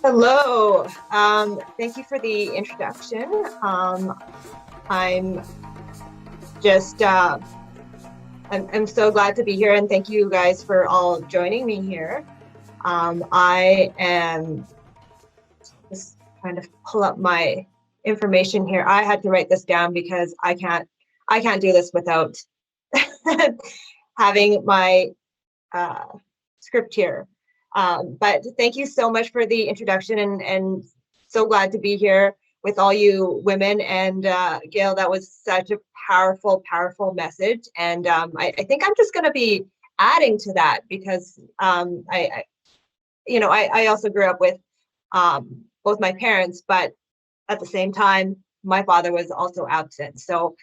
Hello. Thank you for the introduction. I'm just, I'm so glad to be here, and thank you guys for all joining me here. I am just trying to pull up my information here. I had to write this down because I can't do this without having my uh, script here. But thank you so much for the introduction, and so glad to be here with all you women. And Gail, that was such a powerful message. And I think I'm just going to be adding to that because I also grew up with both my parents, but at the same time, my father was also absent. So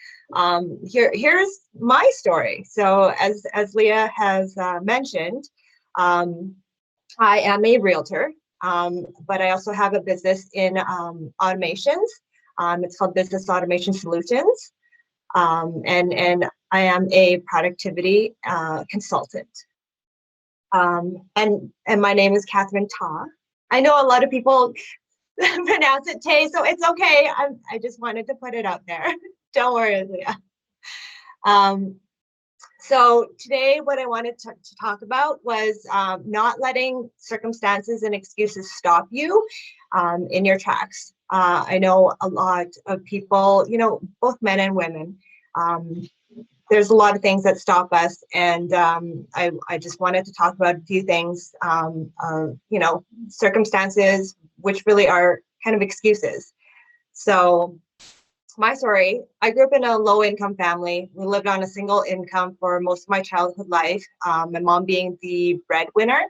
here's my story. So as Leah has mentioned, um, I am a realtor, but I also have a business in automations. It's called Business Automation Solutions, and I am a productivity consultant. And my name is Catherine Ta. I know a lot of people pronounce it Tay, so it's okay. I just wanted to put it out there. Don't worry, Leah. Um, so today, what I wanted to talk about was not letting circumstances and excuses stop you in your tracks. I know a lot of people, both men and women. Um, there's a lot of things that stop us, and I just wanted to talk about a few things. Circumstances which really are kind of excuses. So my story, I grew up in a low income family. We lived on a single income for most of my childhood life, my mom being the breadwinner.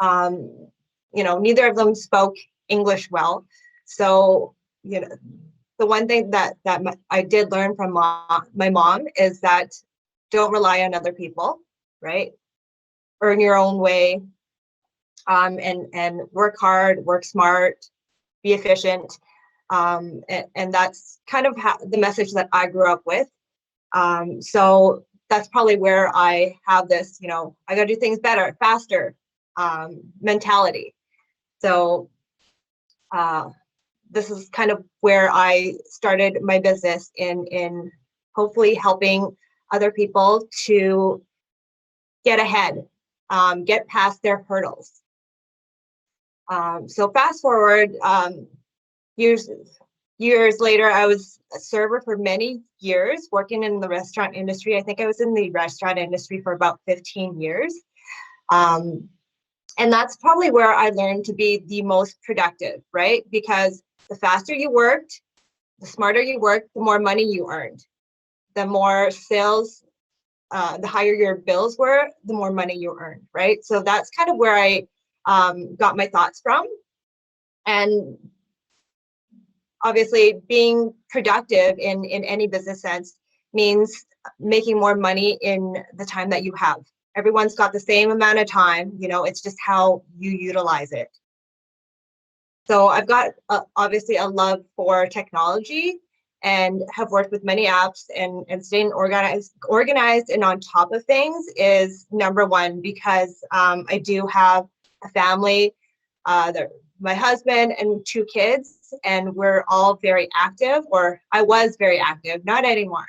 Neither of them spoke English well. So, the one thing that I did learn from my mom is that don't rely on other people, right? Earn your own way, and work hard, work smart, be efficient. And that's kind of the message that I grew up with. So that's probably where I have this, I got to do things better, faster mentality. So this is kind of where I started my business in hopefully helping other people to get ahead, get past their hurdles. So fast forward, years later, I was a server for many years, working in the restaurant industry. I think I was in the restaurant industry for about 15 years. And that's probably where I learned to be the most productive, right? Because the faster you worked, the smarter you worked, the more money you earned. The more sales, the higher your bills were, the more money you earned, right? So that's kind of where I got my thoughts from. And obviously, being productive in any business sense means making more money in the time that you have. Everyone's got the same amount of time, it's just how you utilize it. So I've got obviously a love for technology and have worked with many apps, and staying organized and on top of things is number one, because I do have a family, my husband and two kids, and we're all very active, or I was very active, not anymore.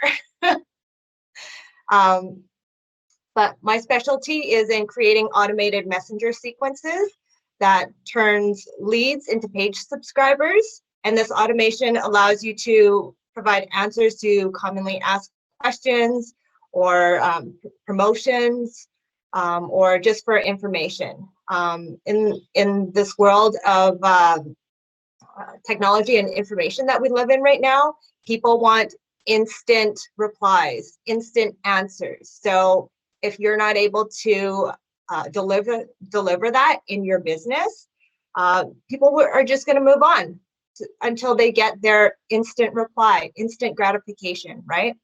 But my specialty is in creating automated messenger sequences that turns leads into page subscribers. And this automation allows you to provide answers to commonly asked questions, or promotions, or just for information. In this world of technology and information that we live in right now, people want instant replies, instant answers. So if you're not able to deliver that in your business, people are just going to move on until they get their instant reply, instant gratification, right?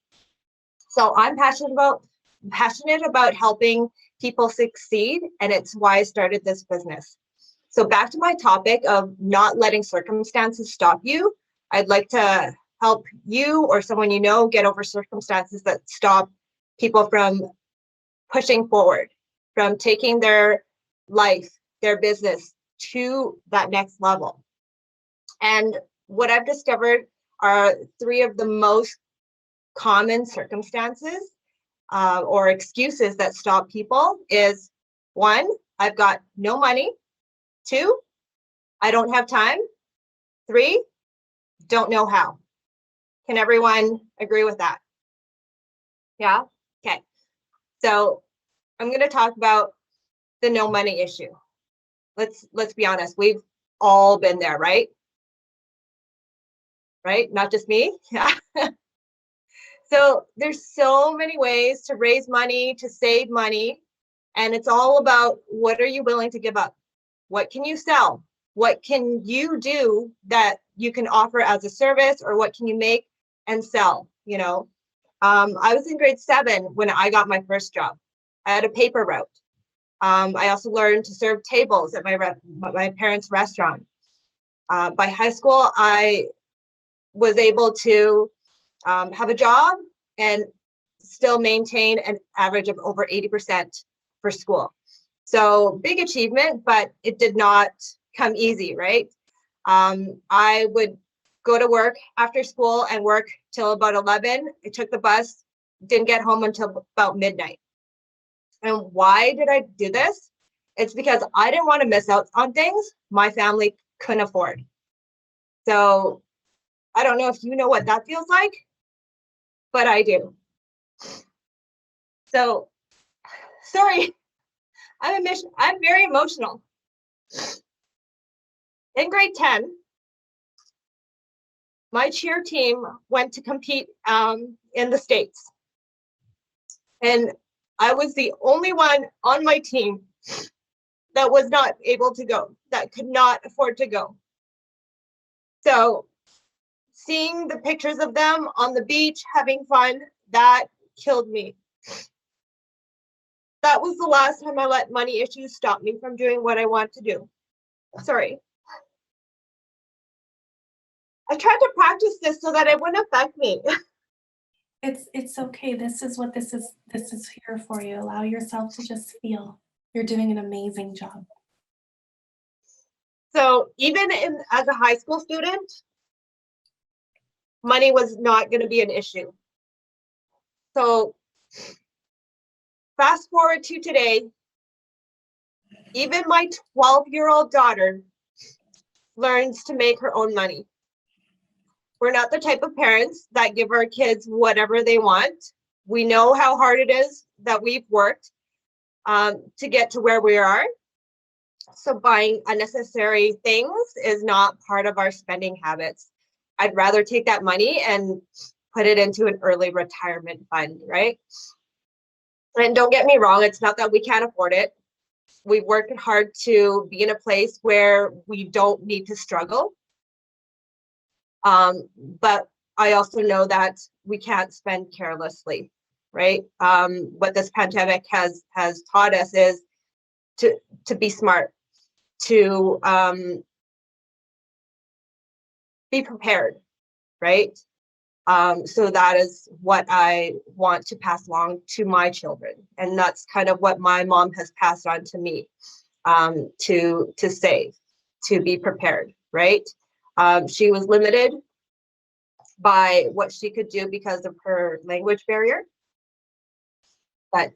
So I'm passionate about helping people succeed, and it's why I started this business. So back to my topic of not letting circumstances stop you. I'd like to help you or someone you know get over circumstances that stop people from pushing forward, from taking their life, their business, to that next level. And what I've discovered are three of the most common circumstances or excuses that stop people is: one, I've got no money; two, I don't have time; three, don't know how. Can everyone agree with that? Yeah? Okay. So I'm going to talk about the no money issue. Let's be honest. We've all been there, right? Right? Not just me. Yeah. So there's so many ways to raise money, to save money, and it's all about what are you willing to give up? What can you sell? What can you do that you can offer as a service, or what can you make and sell? You know, I was in grade 7 when I got my first job. I had a paper route. I also learned to serve tables at my parents' restaurant. By high school, I was able to have a job and still maintain an average of over 80% for school. So big achievement, but it did not come easy, right? I would go to work after school and work till about 11. I took the bus, didn't get home until about midnight. And why did I do this? It's because I didn't want to miss out on things my family couldn't afford. So I don't know if you know what that feels like, but I do. So sorry, I'm very emotional. In grade 10, my cheer team went to compete in the States. And I was the only one on my team that was not able to go, that could not afford to go. So seeing the pictures of them on the beach having fun, that killed me. That was the last time I let money issues stop me from doing what I want to do. Sorry. I tried to practice this so that it wouldn't affect me. It's okay. This is what this is here for you. Allow yourself to just feel. You're doing an amazing job. So even as a high school student, money was not going to be an issue. So fast forward to today, even my 12-year-old daughter learns to make her own money. We're not the type of parents that give our kids whatever they want. We know how hard it is that we've worked to get to where we are. So buying unnecessary things is not part of our spending habits. I'd rather take that money and put it into an early retirement fund, right? And don't get me wrong, it's not that we can't afford it. We've worked hard to be in a place where we don't need to struggle. But I also know that we can't spend carelessly, right? What this pandemic has taught us is to be smart, to be prepared, right? So that is what I want to pass along to my children, and that's kind of what my mom has passed on to me, to save, to be prepared, right? She was limited by what she could do because of her language barrier, but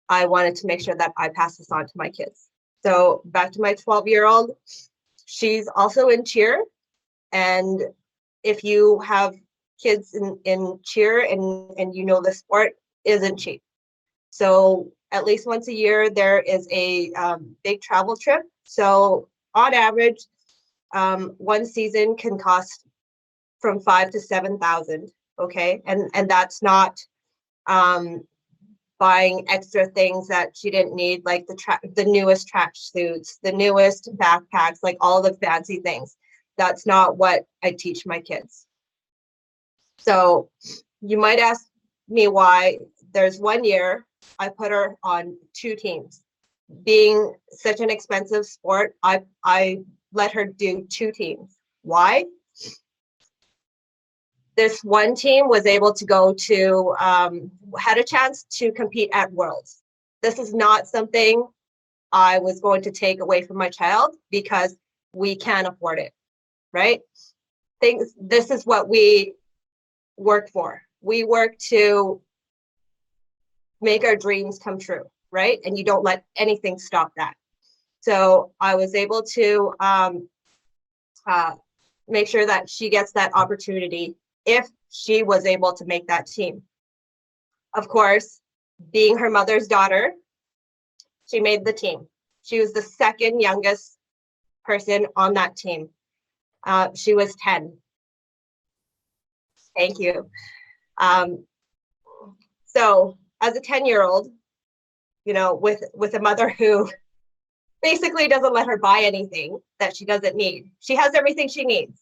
I wanted to make sure that I pass this on to my kids. So back to my 12-year-old, she's also in cheer, and if you have kids in cheer and you know the sport isn't cheap. So at least once a year, there is a big travel trip. So on average, one season can cost from 5,000 to 7,000. Okay, and that's not buying extra things that she didn't need, like the newest track suits, the newest backpacks, like all the fancy things. That's not what I teach my kids. So you might ask me why. There's 1 year I put her on 2 teams. Being such an expensive sport, I let her do 2 teams. Why? This one team was able to go to, had a chance to compete at Worlds. This is not something I was going to take away from my child because we can't afford it, right? This is what we work for. We work to make our dreams come true, right? And you don't let anything stop that. So I was able to make sure that she gets that opportunity if she was able to make that team. Of course, being her mother's daughter, she made the team. She was the second youngest person on that team. She was 10. Thank you. So as a 10-year-old, you know, with a mother who basically doesn't let her buy anything that she doesn't need. She has everything she needs,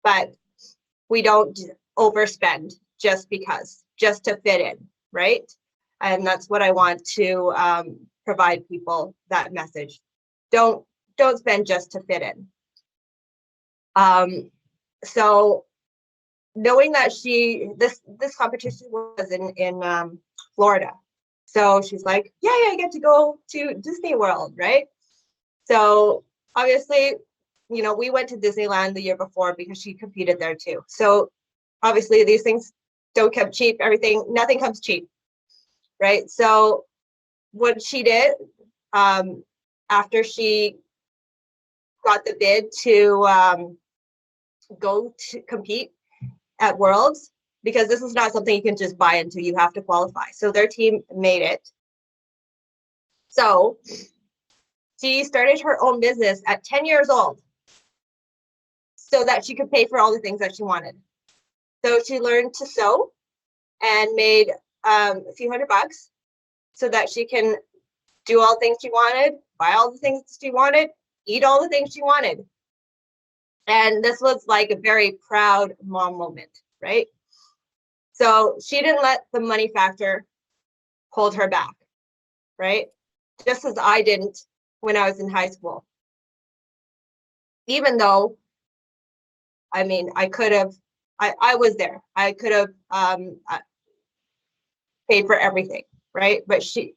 but we don't overspend just because, just to fit in, right? And that's what I want to provide people, that message. Don't spend just to fit in. So knowing that this competition was in Florida, so she's like, yeah, I get to go to Disney World, right? So obviously, you know, we went to Disneyland the year before because she competed there too. So obviously these things don't come cheap. Nothing comes cheap, right? So what she did, after she got the bid to go to compete at Worlds, because this is not something you can just buy into, you have to qualify. So their team made it. So she started her own business at 10 years old so that she could pay for all the things that she wanted. So she learned to sew and made a few $100 so that she can do all the things she wanted, buy all the things she wanted, eat all the things she wanted. And this was like a very proud mom moment, right? So she didn't let the money factor hold her back, right? Just as I didn't when I was in high school. Even though, I mean, I could have, I was there. I could have paid for everything, right? But she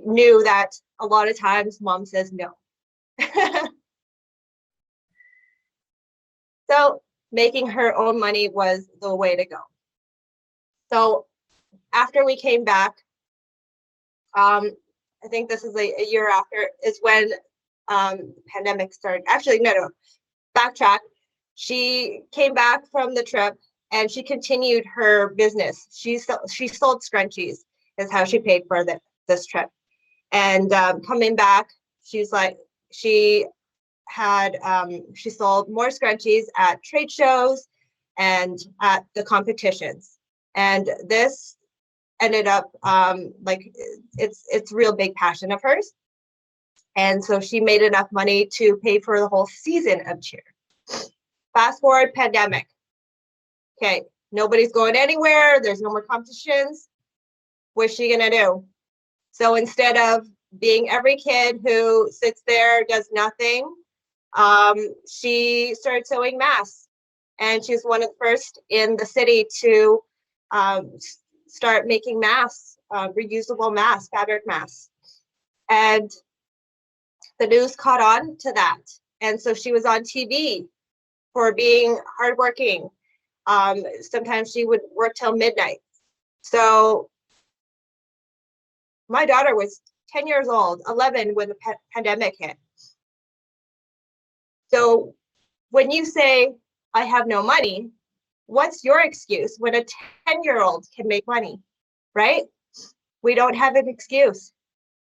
knew that a lot of times mom says no. So making her own money was the way to go. So after we came back, I think this is a year after, is when pandemic started. Actually, no, backtrack. She came back from the trip and she continued her business. She sold scrunchies, is how she paid for this trip. And coming back, she's like, she sold more scrunchies at trade shows and at the competitions. And this ended up like it's real big passion of hers. And so she made enough money to pay for the whole season of cheer. Fast forward, pandemic. Okay, nobody's going anywhere. There's no more competitions. What's she gonna do? So instead of being every kid who sits there, does nothing, she started sewing masks. And she's one of the first in the city to start making masks, reusable masks, fabric masks. And the news caught on to that. And so she was on TV for being hardworking. Sometimes she would work till midnight. So my daughter was 10 years old, 11 when the pandemic hit. So when you say, I have no money, what's your excuse when a 10-year-old can make money, right? We don't have an excuse.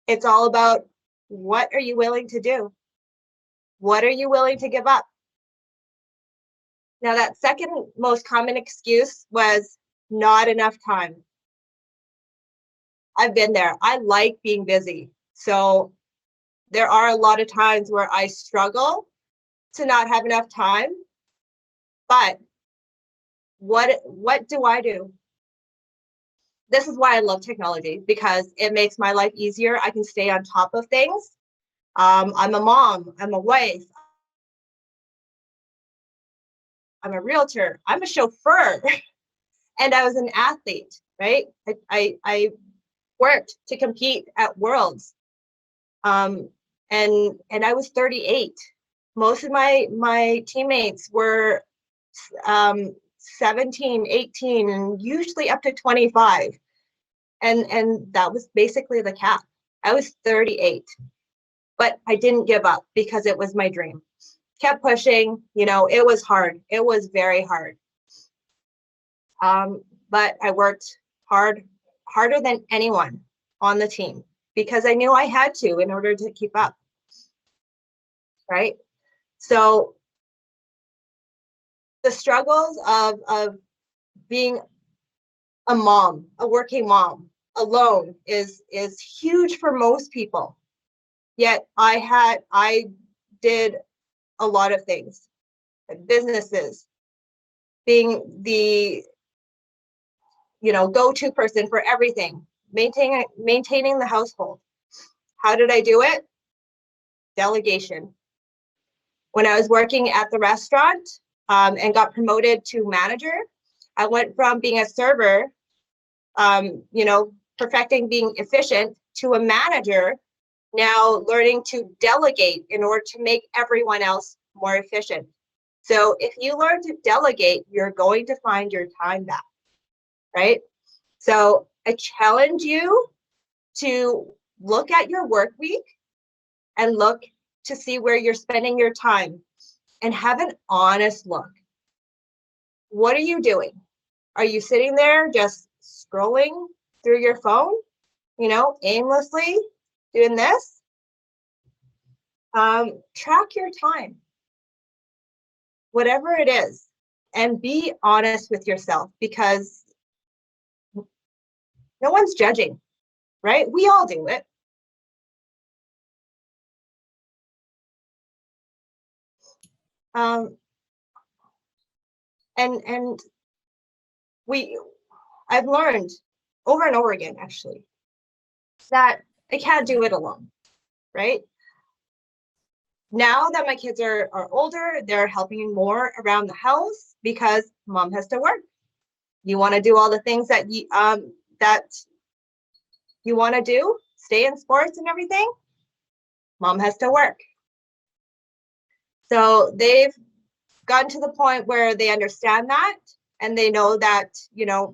It's all about, what are you willing to do? What are you willing to give up? Now, that second most common excuse was not enough time. I've been there. I like being busy. So there are a lot of times where I struggle to not have enough time. But what do I do? This is why I love technology, because it makes my life easier. I can stay on top of things. I'm a mom, I'm a wife, I'm a realtor, I'm a chauffeur, and I was an athlete, right? I worked to compete at Worlds. Um, and I was 38. Most of my teammates were 17, 18, and usually up to 25. And that was basically the cap. I was 38, but I didn't give up because it was my dream. Kept pushing, it was hard. It was very hard. But I worked harder than anyone on the team because I knew I had to in order to keep up, right? So the struggles of being a mom, a working mom alone is huge for most people. Yet I did a lot of things, businesses, being the go-to person for everything, maintaining the household. How did I do it? Delegation. When I was working at the restaurant and got promoted to manager, I went from being a server, perfecting being efficient, to a manager, now learning to delegate in order to make everyone else more efficient. So if you learn to delegate, you're going to find your time back, right? So I challenge you to look at your work week and look to see where you're spending your time and have an honest look. What are you doing? Are you sitting there just scrolling through your phone, aimlessly doing this? Track your time, whatever it is, and be honest with yourself because no one's judging, right? We all do it. And I've learned over and over again, actually, that I can't do it alone, right? Now that my kids are older, they're helping more around the house because mom has to work. You want to do all the things that you want to do, stay in sports and everything, mom has to work. So they've gotten to the point where they understand that and they know that,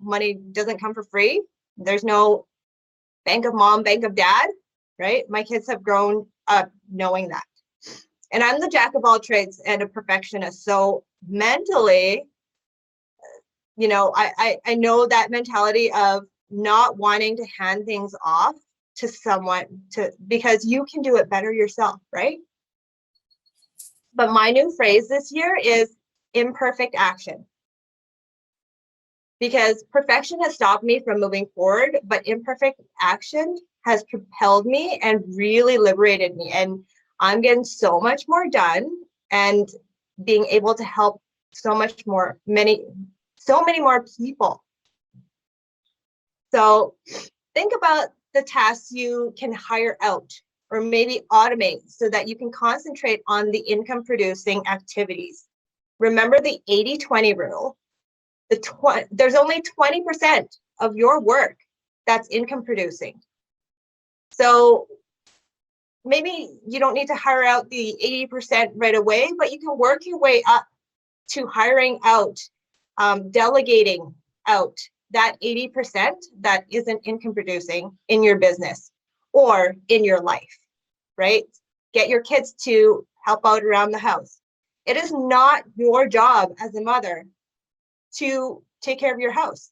money doesn't come for free. There's no bank of mom, bank of dad, right? My kids have grown up knowing that. And I'm the jack of all trades and a perfectionist. So mentally, I know that mentality of not wanting to hand things off to someone because you can do it better yourself, right? But my new phrase this year is imperfect action. Because perfection has stopped me from moving forward, but imperfect action has propelled me and really liberated me. And I'm getting so much more done and being able to help so many more people. So think about the tasks you can hire out or maybe automate so that you can concentrate on the income producing activities. Remember the 80-20 rule. There's only 20% of your work that's income producing. So maybe you don't need to hire out the 80% right away, but you can work your way up to hiring out, delegating out that 80% that isn't income producing in your business or in your life, right? Get your kids to help out around the house. It is not your job as a mother to take care of your house.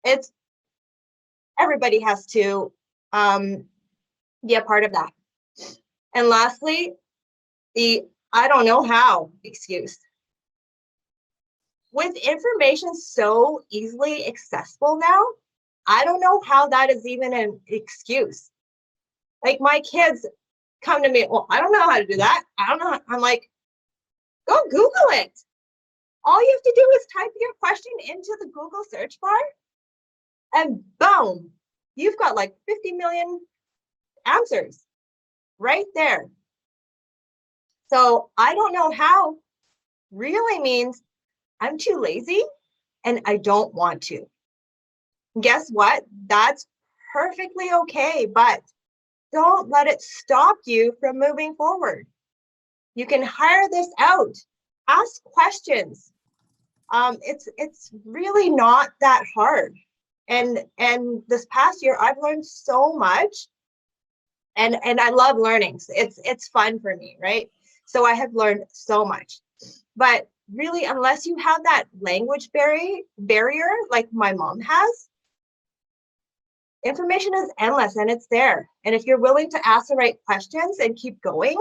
It's everybody has to be a part of that. And lastly, the I don't know how excuse. With information so easily accessible now, I don't know how that is even an excuse. Like my kids come to me, well, I don't know how to do that. I don't know. I'm like, go Google it. All you have to do is type your question into the Google search bar and boom, you've got like 50 million answers right there. So I don't know how really means I'm too lazy and I don't want to. Guess what? That's perfectly okay, but don't let it stop you from moving forward. You can hire this out. Ask questions. It's really not that hard. And this past year, I've learned so much, and I love learning. It's fun for me, right? So I have learned so much. But really, unless you have that language barrier like my mom has, information is endless and it's there. And if you're willing to ask the right questions and keep going,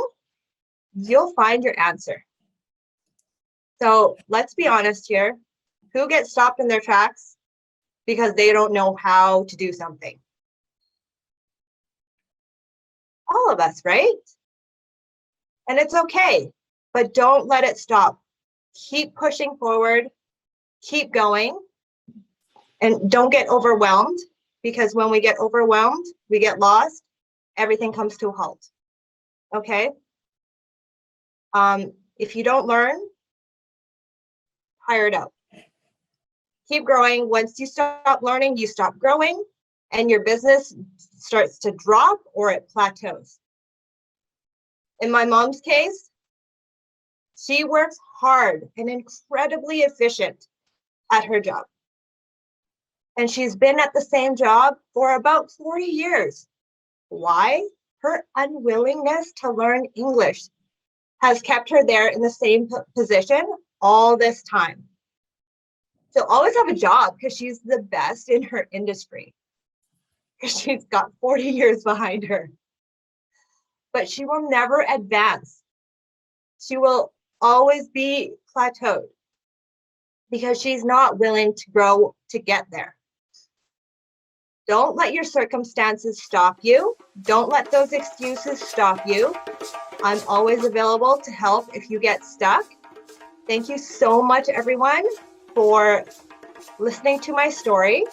you'll find your answer. So let's be honest here. Who gets stopped in their tracks because they don't know how to do something? All of us, right? And it's okay, but don't let it stop. Keep pushing forward, keep going, and don't get overwhelmed, because when we get overwhelmed, we get lost, everything comes to a halt. Okay? If you don't learn, hire it out. Keep growing. Once you stop learning, you stop growing, and your business starts to drop or it plateaus. In my mom's case, she works hard and incredibly efficient at her job. And she's been at the same job for about 40 years. Why? Her unwillingness to learn English has kept her there in the same position all this time. She'll always have a job because she's the best in her industry, because she's got 40 years behind her. But she will never advance. She will always be plateaued because she's not willing to grow to get there. Don't let your circumstances stop you. Don't let those excuses stop you. I'm always available to help if you get stuck. Thank you so much, everyone, for listening to my story.